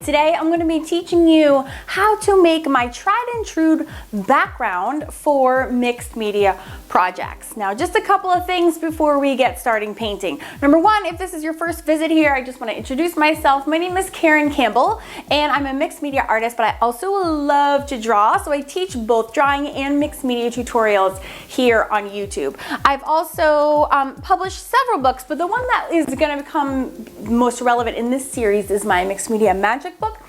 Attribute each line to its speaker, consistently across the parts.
Speaker 1: Today I'm going to be teaching you how to make my tried and true background for mixed media projects. Now, just a couple of things before we get starting painting. Number one, if this is your first visit here, I just want to introduce myself. My name is Campbell and I'm a mixed media artist, but I also love to draw. So I teach both drawing and mixed media tutorials here on YouTube. I've also published several books, but the one that is going to become most relevant in this series is my mixed media magic book,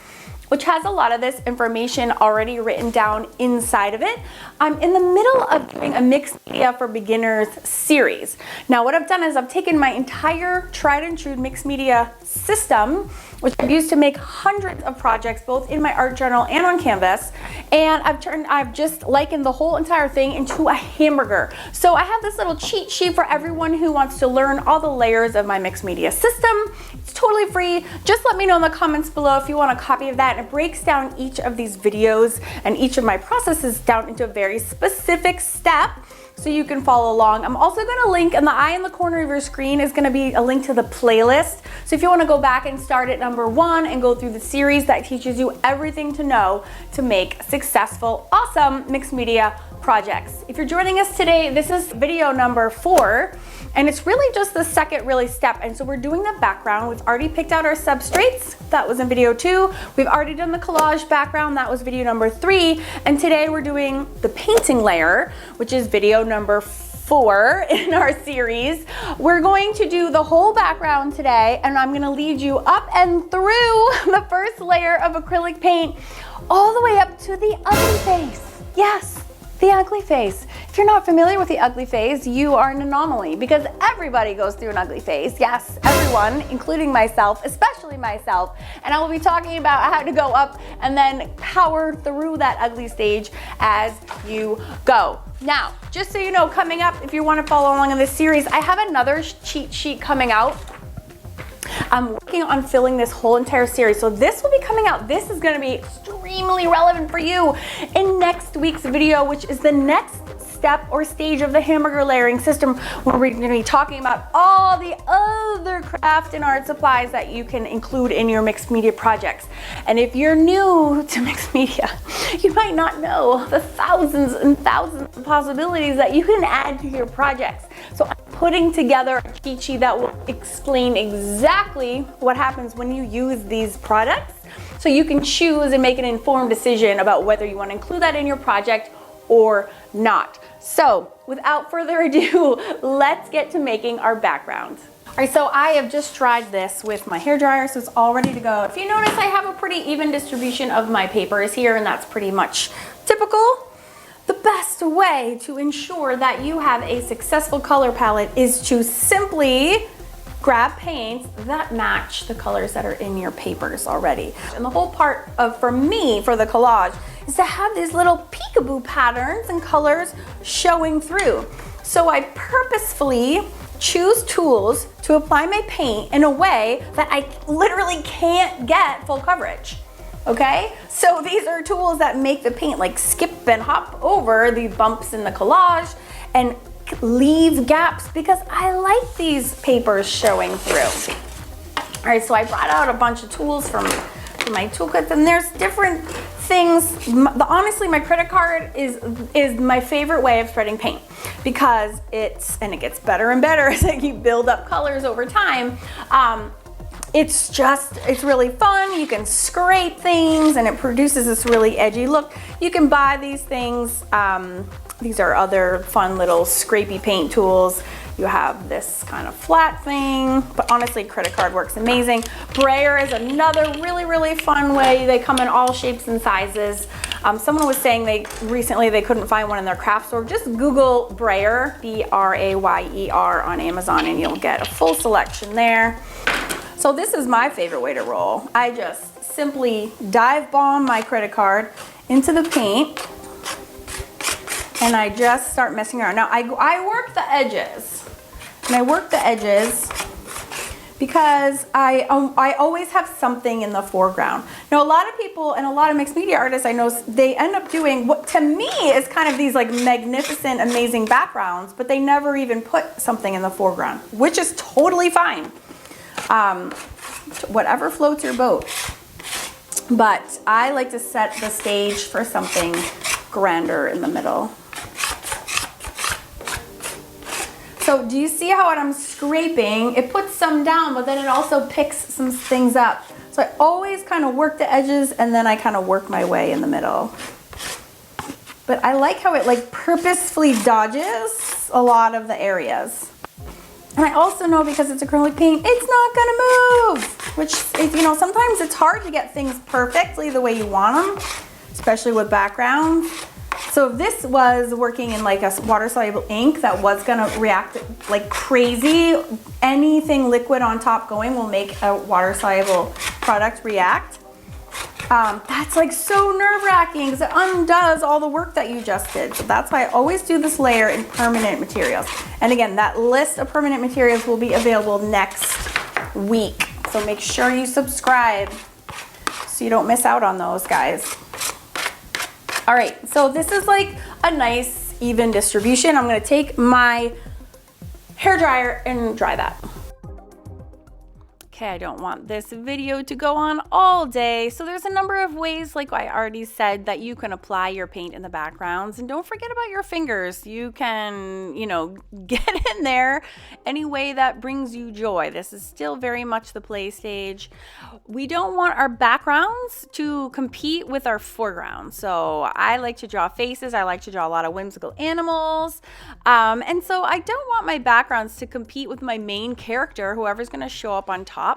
Speaker 1: which has a lot of this information already written down inside of it. I'm in the middle of doing a mixed media for beginners series. Now, what I've done is I've taken my entire tried and true mixed media system, which I've used to make hundreds of projects, both in my art journal and on canvas, and I've just likened the whole entire thing into a hamburger. So I have this little cheat sheet for everyone who wants to learn all the layers of my mixed media system. It's totally free. Just let me know in the comments below if you want a copy of that. And it breaks down each of these videos and each of my processes down into a very specific step, so you can follow along. I'm also going to link in the eye in the corner of your screen is going to be a link to the playlist. So if you want to go back and start at number 1 and go through the series that teaches you everything to know to make successful, awesome mixed media projects. If you're joining us today, this is video number 4, and it's really just the second step. And so we're doing the background. We've already picked out our substrates. That was in video 2. We've already done the collage background. That was video number 3. And today we're doing the painting layer, which is video number 4 in our series. We're going to do the whole background today, and I'm going to lead you up and through the first layer of acrylic paint all the way up to the ugly face. Yes, the ugly face. If you're not familiar with the ugly phase, you are an anomaly, because everybody goes through an ugly phase. Yes, everyone, including myself, especially myself. And I will be talking about how to go up and then power through that ugly stage as you go. Now, just so you know, coming up, if you want to follow along in this series, I have another cheat sheet coming out. I'm working on filling this whole entire series. So this will be coming out. This is going to be extremely relevant for you in next week's video, which is the next step or stage of the hamburger layering system, where we're going to be talking about all the other craft and art supplies that you can include in your mixed media projects. And if you're new to mixed media, you might not know the thousands and thousands of possibilities that you can add to your projects. So I'm putting together a cheat sheet that will explain exactly what happens when you use these products, so you can choose and make an informed decision about whether you want to include that in your project or not. So without further ado, let's get to making our background. All right, so I have just dried this with my hairdryer, so it's all ready to go. If you notice, I have a pretty even distribution of my papers here, and that's pretty much typical. The best way to ensure that you have a successful color palette is to simply grab paints that match the colors that are in your papers already. And the whole part of, for me, for the collage, is to have these little peekaboo patterns and colors showing through. So I purposefully choose tools to apply my paint in a way that I literally can't get full coverage. Okay, so these are tools that make the paint like skip and hop over the bumps in the collage and leave gaps, because I like these papers showing through. All right, so I brought out a bunch of tools from my toolkits, and there's different things. Honestly, my credit card is my favorite way of spreading paint, because it gets better and better as you build up colors over time. It's really fun. You can scrape things and it produces this really edgy look. You can buy these things. These are other fun little scrapey paint tools. You have this kind of flat thing, but honestly, credit card works amazing. Brayer is another really fun way. They come in all shapes and sizes. Someone was saying recently they couldn't find one in their craft store. Just Google Brayer, B-R-A-Y-E-R on Amazon, and you'll get a full selection there. So this is my favorite way to roll. I just simply dive bomb my credit card into the paint, and I just start messing around. Now I work the edges, and I work the edges because I always have something in the foreground. Now, a lot of people and a lot of mixed media artists I know, they end up doing what to me is kind of these like magnificent, amazing backgrounds, but they never even put something in the foreground, which is totally fine. Whatever floats your boat. but I like to set the stage for something grander in the middle. So do you see how when I'm scraping, it puts some down, but then it also picks some things up. So I always kind of work the edges and then I kind of work my way in the middle. But I like how it like purposefully dodges a lot of the areas. And I also know because it's acrylic paint, it's not gonna move, which is, you know, sometimes it's hard to get things perfectly the way you want them, especially with backgrounds. So if this was working in like a water-soluble ink that was gonna react like crazy, anything liquid on top going will make a water-soluble product react. That's like so nerve-wracking because it undoes all the work that you just did. So that's why I always do this layer in permanent materials. And again, that list of permanent materials will be available next week. So make sure you subscribe so you don't miss out on those, guys. All right, so this is like a nice even distribution. I'm gonna take my hairdryer and dry that. Okay, I don't want this video to go on all day. So there's a number of ways, like I already said, that you can apply your paint in the backgrounds. And don't forget about your fingers. You can, you know, get in there any way that brings you joy. This is still very much the play stage. We don't want our backgrounds to compete with our foreground. So I like to draw faces. I like to draw a lot of whimsical animals. And so I don't want my backgrounds to compete with my main character, whoever's gonna show up on top.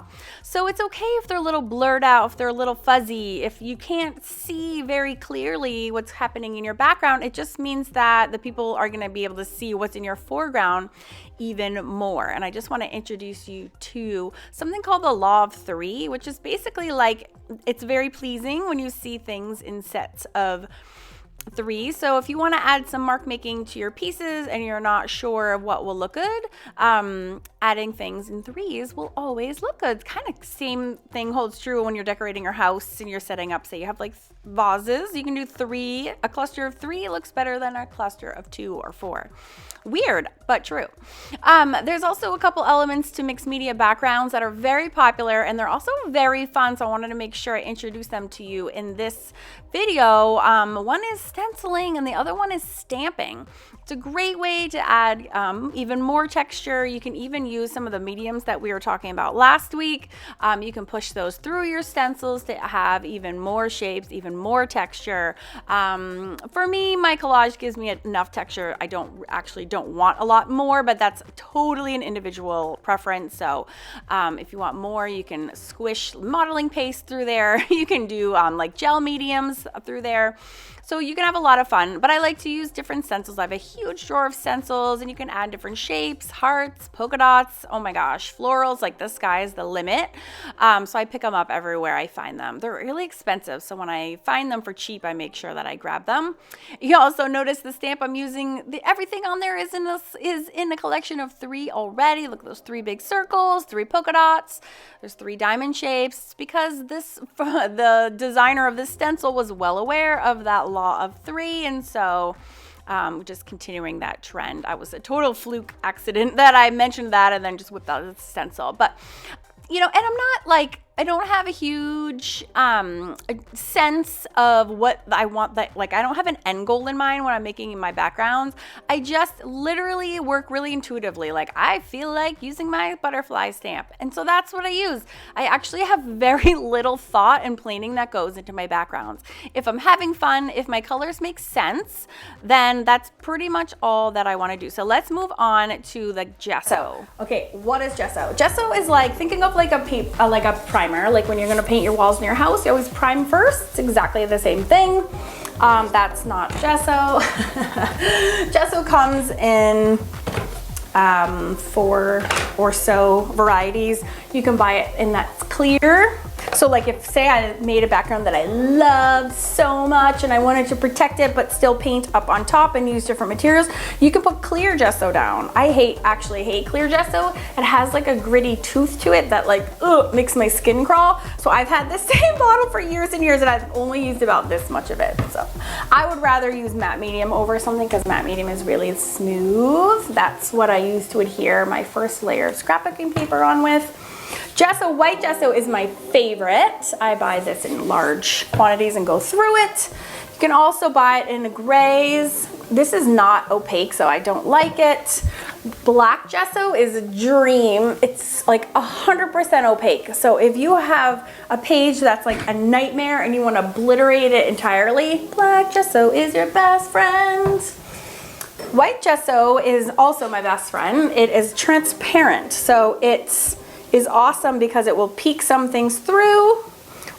Speaker 1: So it's okay if they're a little blurred out, if they're a little fuzzy, if you can't see very clearly what's happening in your background. It just means that the people are going to be able to see what's in your foreground even more. And I just want to introduce you to something called the law of three, which is basically like, it's very pleasing when you see things in sets of three. So if you want to add some mark making to your pieces and you're not sure of what will look good, adding things in threes will always look good. Kind of same thing holds true when you're decorating your house and you're setting up, say you have like vases, you can do three. A cluster of three looks better than a cluster of 2 or 4. Weird, but true. There's also a couple elements to mixed media backgrounds that are very popular and they're also very fun. So I wanted to make sure I introduce them to you in this video. One is stenciling and the other one is stamping. It's a great way to add even more texture. You can even use some of the mediums that we were talking about last week. You can push those through your stencils to have even more shapes, even more texture. For me, my collage gives me enough texture. I don't want a lot more, but that's totally an individual preference. So if you want more, you can squish modeling paste through there. You can do like gel mediums through there. So you can have a lot of fun, but I like to use different stencils. I have a huge drawer of stencils and you can add different shapes, hearts, polka dots, oh my gosh, florals, like the sky's the limit. So I pick them up everywhere I find them. They're really expensive, so when I find them for cheap, I make sure that I grab them. You also notice the stamp I'm using, everything on there is in a collection of 3 already. Look at those 3 big circles, 3 polka dots, there's 3 diamond shapes, because the designer of this stencil was well aware of that law of 3, and so just continuing that trend. I was a total fluke accident that I mentioned that and then just whipped out the stencil. But you know, and I'm not like, I don't have a huge sense of what I want, that like I don't have an end goal in mind when I'm making my backgrounds. I just literally work really intuitively. Like I feel like using my butterfly stamp, and so that's what I use. I actually have very little thought and planning that goes into my backgrounds. If I'm having fun, if my colors make sense, then that's pretty much all that I want to do. So let's move on to the gesso. Okay, what is gesso? Gesso is like thinking of like a primer. Like when you're going to paint your walls in your house, you always prime first. It's exactly the same thing. That's not gesso. Gesso comes in 4 or so varieties. You can buy it in that clear. So like if, say I made a background that I loved so much and I wanted to protect it but still paint up on top and use different materials, you can put clear gesso down. I actually hate clear gesso. It has like a gritty tooth to it that like makes my skin crawl. So I've had this same bottle for years and years and I've only used about this much of it. So I would rather use matte medium over something because matte medium is really smooth. That's what I use to adhere my first layer of scrapbooking paper on with. Gesso, white gesso is my favorite. I buy this in large quantities and go through it. You can also buy it in grays. This is not opaque, so I don't like it. Black gesso is a dream. It's like 100% opaque. So if you have a page that's like a nightmare and you want to obliterate it entirely, black gesso is your best friend. White gesso is also my best friend. It is transparent, so it is awesome because it will peek some things through.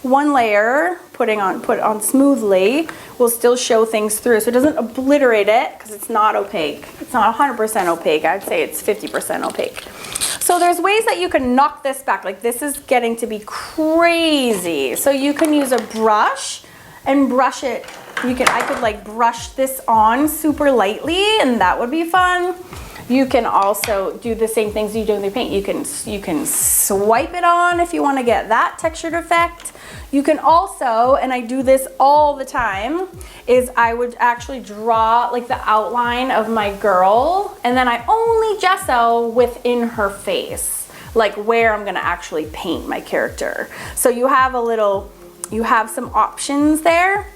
Speaker 1: One layer, put on smoothly, will still show things through. So it doesn't obliterate it because it's not opaque. It's not 100% opaque. I'd say it's 50% opaque. So there's ways that you can knock this back. Like this is getting to be crazy. So you can use a brush and brush it. I could like brush this on super lightly, and that would be fun. You can also do the same things you do in the paint. You can swipe it on if you want to get that textured effect. You can also, and I do this all the time, is I would actually draw like the outline of my girl, and then I only gesso within her face, like where I'm gonna actually paint my character. So you have some options there.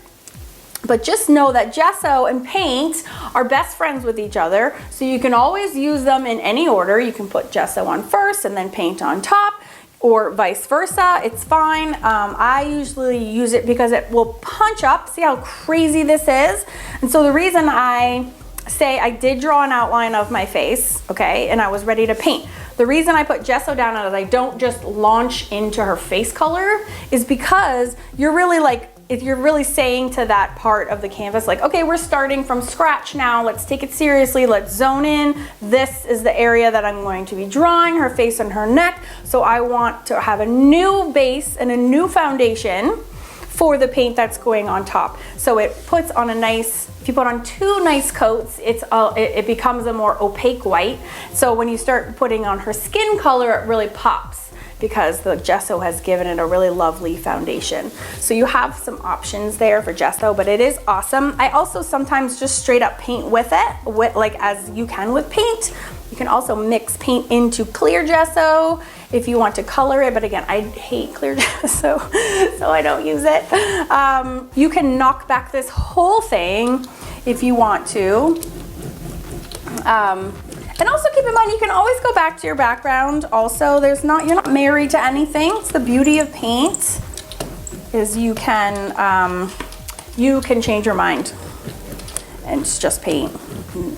Speaker 1: But just know that gesso and paint are best friends with each other, so you can always use them in any order. You can put gesso on first and then paint on top, or vice versa. It's fine. I usually use it because it will punch up. See how crazy this is? And so the reason I say I did draw an outline of my face, okay, and I was ready to paint. The reason I put gesso down and I don't just launch into her face color is because you're really like, if you're really saying to that part of the canvas, like, okay, we're starting from scratch now, let's take it seriously, let's zone in. This is the area that I'm going to be drawing, her face and her neck. So I want to have a new base and a new foundation for the paint that's going on top. So it puts on a nice, if you put on two nice coats, it becomes a more opaque white. So when you start putting on her skin color, it really pops, because the gesso has given it a really lovely foundation. So you have some options there for gesso, but it is awesome. I also sometimes just straight up paint with it, like as you can with paint. You can also mix paint into clear gesso if you want to color it, but again, I hate clear gesso, so I don't use it. You can knock back this whole thing if you want to. And also keep in mind, you can always go back to your background. Also, you're not married to anything. It's the beauty of paint, is you can change your mind and just paint,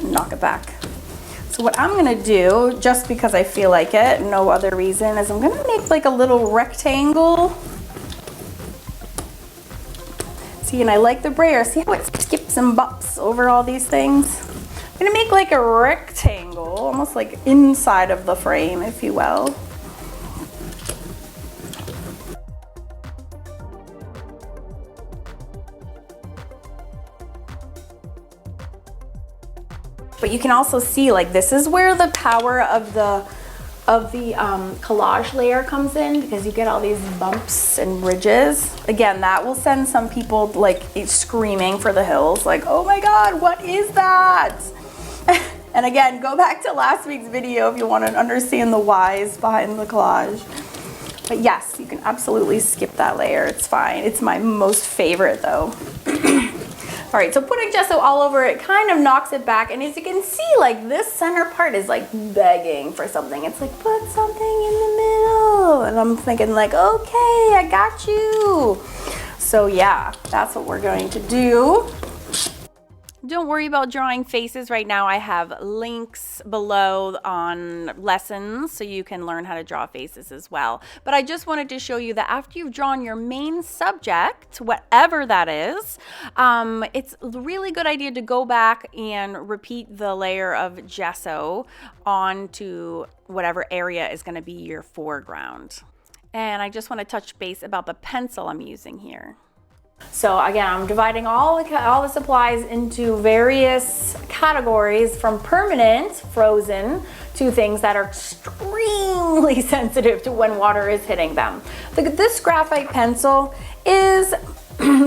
Speaker 1: knock it back. So what I'm gonna do, just because I feel like it, no other reason, is I'm gonna make like a little rectangle. See, and I like the brayer. See how it skips and bumps over all these things? I'm gonna make like a rectangle, almost like inside of the frame, if you will. But you can also see, like, this is where the power of the collage layer comes in, because you get all these bumps and ridges. Again, that will send some people like screaming for the hills, like, oh my God, what is that? And again, go back to last week's video if you want to understand the whys behind the collage. But yes, you can absolutely skip that layer. It's fine. It's my most favorite though. All right, so putting gesso all over it kind of knocks it back. And as you can see, like this center part is like begging for something. It's like, put something in the middle. And I'm thinking like, okay, I got you. So yeah, that's what we're going to do. Don't worry about drawing faces right now. I have links below on lessons so you can learn how to draw faces as well. But I just wanted to show you that after you've drawn your main subject, whatever that is, it's a really good idea to go back and repeat the layer of gesso onto whatever area is going to be your foreground. And I just want to touch base about the pencil I'm using here. So again, I'm dividing all the supplies into various categories, from permanent, frozen, to things that are extremely sensitive to when water is hitting them. This graphite pencil is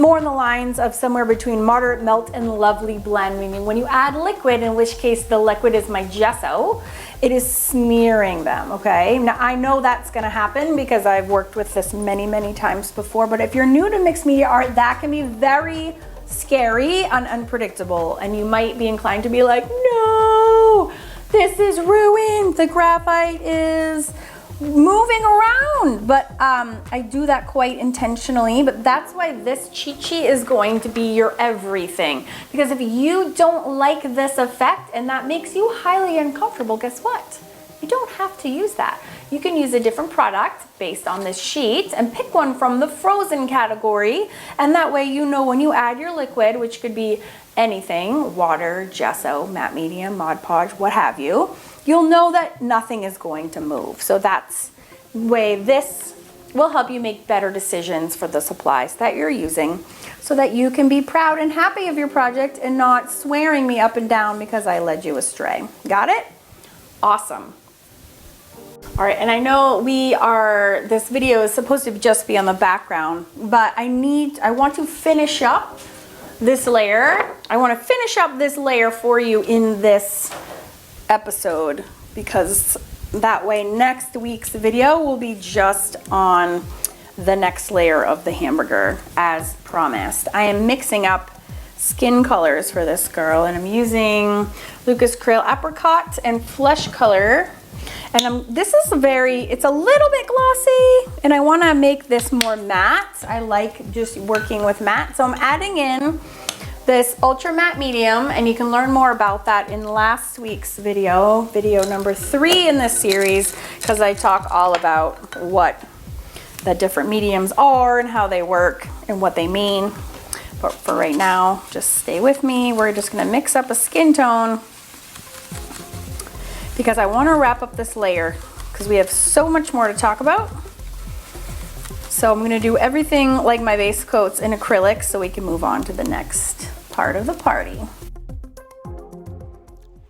Speaker 1: more in the lines of somewhere between moderate melt and lovely blend, meaning when you add liquid, in which case the liquid is my gesso, it is smearing them, okay? Now I know that's gonna happen because I've worked with this many, many times before, but if you're new to mixed media art, that can be very scary and unpredictable, and you might be inclined to be like, no, this is ruined. The graphite is moving around, but I do that quite intentionally, but that's why this cheat sheet is going to be your everything, because if you don't like this effect and that makes you highly uncomfortable, guess what? You don't have to use that. You can use a different product based on this sheet and pick one from the frozen category, and that way you know when you add your liquid, which could be anything, water, gesso, matte medium, Mod Podge, what have you, you'll know that nothing is going to move. So that's the way this will help you make better decisions for the supplies that you're using, so that you can be proud and happy of your project and not swearing me up and down because I led you astray. Got it? Awesome. All right, and I know this video is supposed to just be on the background, but I want to finish up this layer. I want to finish up this layer for you in this episode, because that way next week's video will be just on the next layer of the hamburger as promised. I am mixing up skin colors for this girl, and I'm using Lucas Crail Apricot and Flesh Color, and it's a little bit glossy, and I want to make this more matte. I like just working with matte, so I'm adding in this ultra matte medium, and you can learn more about that in last week's video number 3 in this series, because I talk all about what the different mediums are and how they work and what they mean. But for right now, just stay with me. We're just gonna mix up a skin tone, because I want to wrap up this layer because we have so much more to talk about. So I'm going to do everything like my base coats in acrylic so we can move on to the next part of the party.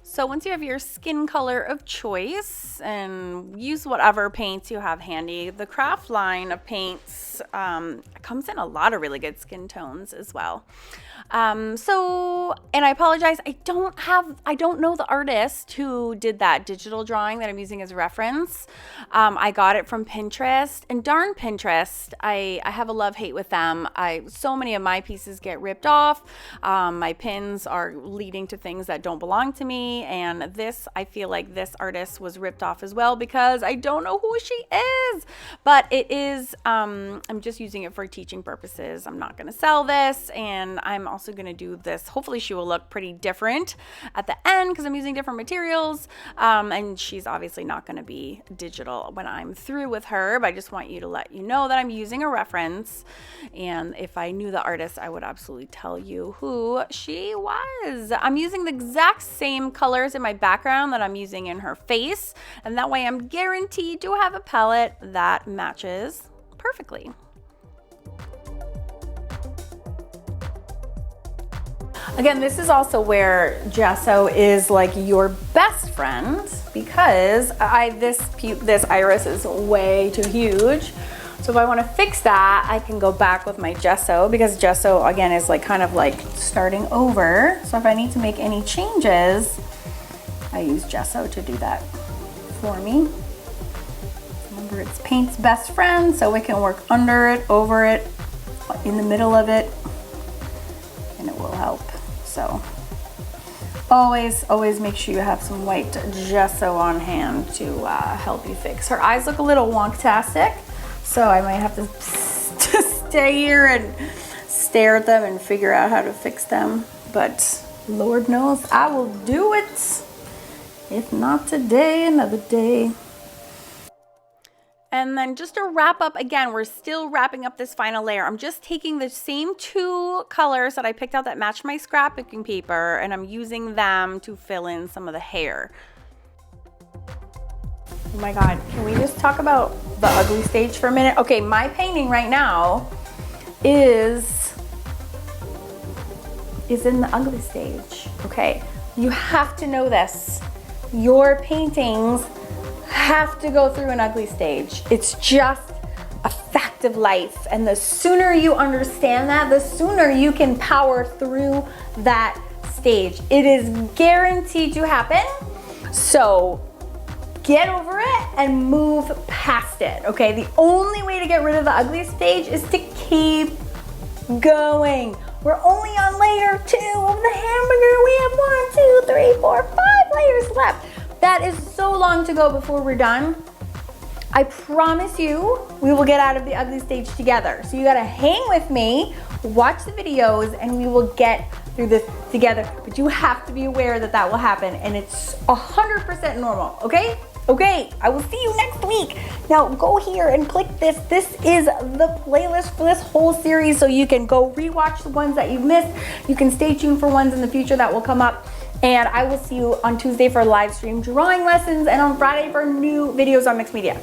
Speaker 1: So once you have your skin color of choice, and use whatever paints you have handy, the Craft line of paints comes in a lot of really good skin tones as well. And I apologize, I don't know the artist who did that digital drawing that I'm using as a reference. I got it from Pinterest, and darn Pinterest, I have a love-hate with them. So many of my pieces get ripped off. My pins are leading to things that don't belong to me, and I feel like this artist was ripped off as well, because I don't know who she is, but it is, I'm just using it for teaching purposes. I'm not going to sell this, and I'm also going to do this. Hopefully she will look pretty different at the end because I'm using different materials, and she's obviously not going to be digital when I'm through with her, but I just want you to let you know that I'm using a reference, and if I knew the artist, I would absolutely tell you who she was. I'm using the exact same colors in my background that I'm using in her face, and that way I'm guaranteed to have a palette that matches perfectly. Again, this is also where gesso is like your best friend, because this iris is way too huge. So if I want to fix that, I can go back with my gesso, because gesso again is like kind of like starting over. So if I need to make any changes, I use gesso to do that for me. Remember, it's paint's best friend, so we can work under it, over it, in the middle of it, and it will help. So always make sure you have some white gesso on hand to help you fix. Her eyes look a little wonktastic, so I might have to stay here and stare at them and figure out how to fix them. But Lord knows I will do it. If not today, another day. And then just to wrap up, again, we're still wrapping up this final layer. I'm just taking the same 2 colors that I picked out that match my scrapbooking paper, and I'm using them to fill in some of the hair. Oh my God, can we just talk about the ugly stage for a minute? Okay, my painting right now is in the ugly stage, okay? You have to know this. Your paintings have to go through an ugly stage. It's just a fact active life. And the sooner you understand that, the sooner you can power through that stage. It is guaranteed to happen. So get over it and move past it, okay? The only way to get rid of the ugly stage is to keep going. We're only on layer 2 of the hamburger. We have 1, 2, 3, 4, 5 layers left. That is so long to go before we're done. I promise you, we will get out of the ugly stage together. So you gotta hang with me, watch the videos, and we will get through this together. But you have to be aware that that will happen, and it's 100% normal, okay? Okay, I will see you next week. Now go here and click this. This is the playlist for this whole series, so you can go rewatch the ones that you've missed. You can stay tuned for ones in the future that will come up. And I will see you on Tuesday for live stream drawing lessons and on Friday for new videos on mixed media.